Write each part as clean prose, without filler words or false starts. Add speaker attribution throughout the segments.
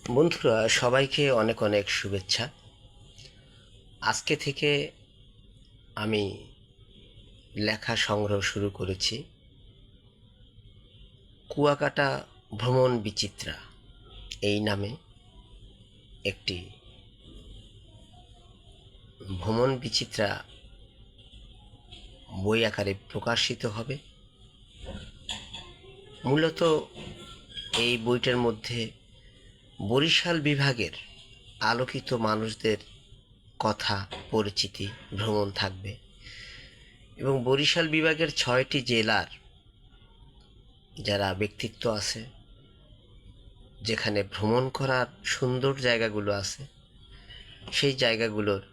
Speaker 1: বন্ধুরা, সবাইকে অনেক অনেক শুভেচ্ছা। আজকে থেকে আমি লেখা সংগ্রহ শুরু করেছি। কুয়াকাটা ভ্রমণ বিচিত্রা এই নামে একটি ভ্রমণ বিচিত্রা বই আকারে প্রকাশিত হবে। মূলত এই বইটার মধ্যে বরিশাল বিভাগের আলোকিত মানুষদের কথা, পরিচিতি, ভ্রমণ থাকবে এবং বরিশাল বিভাগের ৬টি জেলার যারা ব্যক্তিত্ব আছে, যেখানে ভ্রমণ করার সুন্দর জায়গাগুলো আছে, সেই জায়গাগুলোর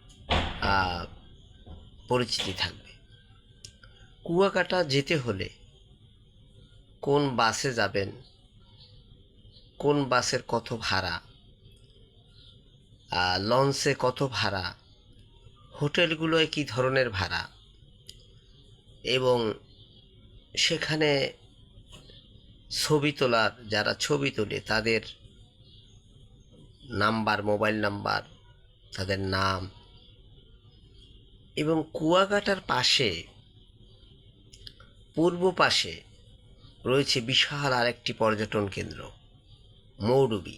Speaker 1: পরিচিতি থাকবে। কুয়াকাটা যেতে হলে কোন বাসে যাবেন, কোন বাসের কত ভাড়া, লঞ্চে কত ভাড়া, হোটেলগুলোয় কী ধরনের ভাড়া, এবং সেখানে ছবি তোলার যারা ছবি তোলে তাদের নাম্বার, মোবাইল নাম্বার, তাদের নাম, এবং কুয়াকাটার পাশে পূর্ব পাশে রয়েছে বিশাল আরেকটি পর্যটন কেন্দ্র মৌডুবি,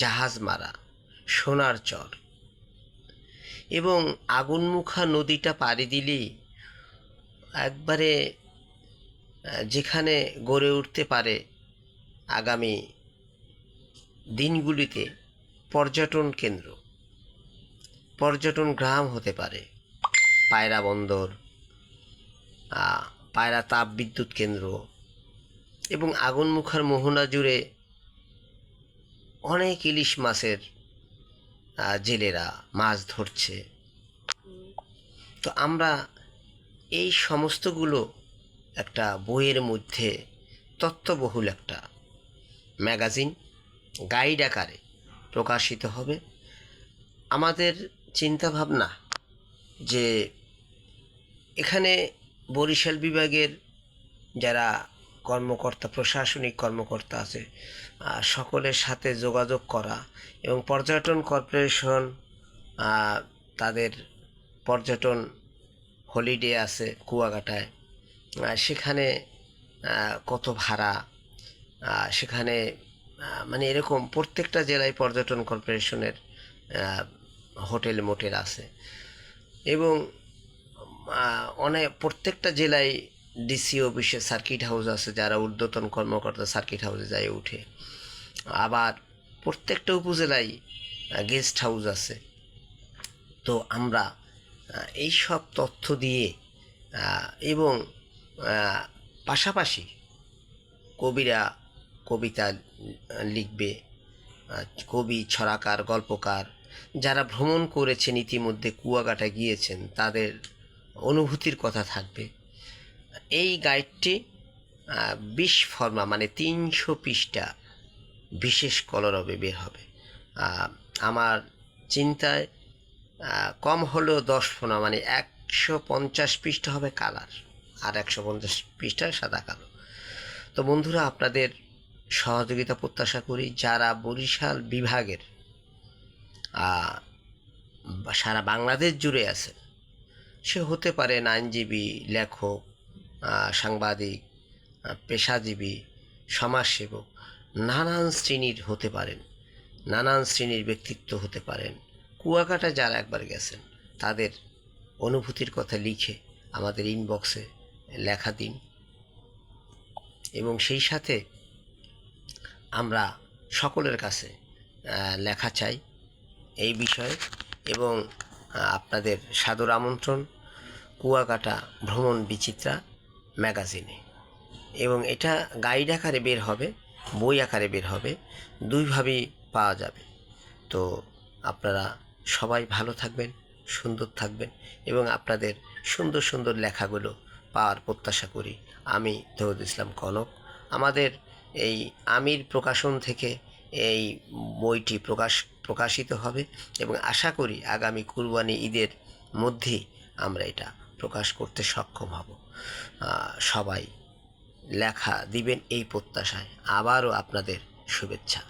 Speaker 1: জাহাজমারা, সোনার চর, এবং আগুনমুখা নদীটা পাড়ি দিলেই একবারে যেখানে গড়ে উঠতে পারে আগামী দিনগুলিতে পর্যটন কেন্দ্র, পর্যটন গ্রাম হতে পারে পায়রা বন্দর, পায়রা তাপ বিদ্যুৎ কেন্দ্র, এবং আগুনমুখার মোহনা জুড়ে অনেক ইলিশ মাছের জেলেরা মাছ ধরছে। তো আমরা এই সমস্তগুলো একটা বইয়ের মধ্যে তথ্যবহুল একটা ম্যাগাজিন গাইড আকারে প্রকাশিত হবে। আমাদের চিন্তাভাবনা যে এখানে বরিশাল বিভাগের যারা কর্মকর্তা, প্রশাসনিক কর্মকর্তা আছে, সকলের সাথে যোগাযোগ করা এবং পর্যটন কর্পোরেশন তাদের পর্যটন হলিডে আছে কুয়াকাটায়, সেখানে কত ভাড়া, সেখানে মানে এরকম প্রত্যেকটা জেলায় পর্যটন কর্পোরেশনের হোটেল মোটেল আছে, এবং অনেক প্রত্যেকটা জেলায় ডিসি অফিসে সার্কিট হাউস আছে, যারা ঊর্ধ্বতন কর্মকর্তা সার্কিট হাউসে যায় উঠে। আবার প্রত্যেকটা উপজেলায় গেস্ট হাউস আছে। তো আমরা এই সব তথ্য দিয়ে এবং পাশাপাশি কবিরা কবিতা লিখবে, কবি, ছড়াকার, গল্পকার যারা ভ্রমণ করেছেন, ইতিমধ্যে কুয়াকাটা গিয়েছেন, তাদের অনুভূতির কথা থাকবে। এই গাইডটি 20 ফর্মা মানে 300 পৃষ্ঠা বিশেষ কলরবে বের হবে। আমার চিন্তায় কম হলেও 10 ফর্মা মানে 150 পৃষ্ঠা হবে কালার, আর 150 পৃষ্ঠা সাদা কালো। তো বন্ধুরা, আপনাদের সহযোগিতা প্রত্যাশা করি। যারা বরিশাল বিভাগের সারা বাংলাদেশ জুড়ে আছে, সে হতে পারেন আইনজীবী, লেখক, সাংবাদিক, পেশাজীবী, সমাজসেবক, নানান শ্রেণীর হতে পারেন, নানান শ্রেণীর ব্যক্তিত্ব হতে পারেন। কুয়াকাটা যারা একবার গেছেন তাদের অনুভূতির কথা লিখে আমাদের ইনবক্সে লেখা দিন, এবং সেই সাথে আমরা সকলের কাছে লেখা চাই এই বিষয়ে। এবং আপনাদের সাদর আমন্ত্রণ কুয়াকাটা ভ্রমণ বিচিত্রা ম্যাগাজিনে, এবং এটা গাইড আকারে বের হবে, বই আকারে বের হবে, দুইভাবেই পাওয়া যাবে। তো আপনারা সবাই ভালো থাকবেন, সুন্দর থাকবেন, এবং আপনাদের সুন্দর সুন্দর লেখাগুলো পাওয়ার প্রত্যাশা করি। আমি তৌহিদ ইসলাম কনক। আমাদের এই আমির প্রকাশন থেকে এই বইটি প্রকাশিত হবে, এবং আশা করি আগামী কুরবানি ঈদের মধ্যেই আমরা এটা প্রকাশ করতে সক্ষম হব। সবাই লেখা দিবেন এই প্রত্যাশায় আবারও আপনাদের শুভেচ্ছা।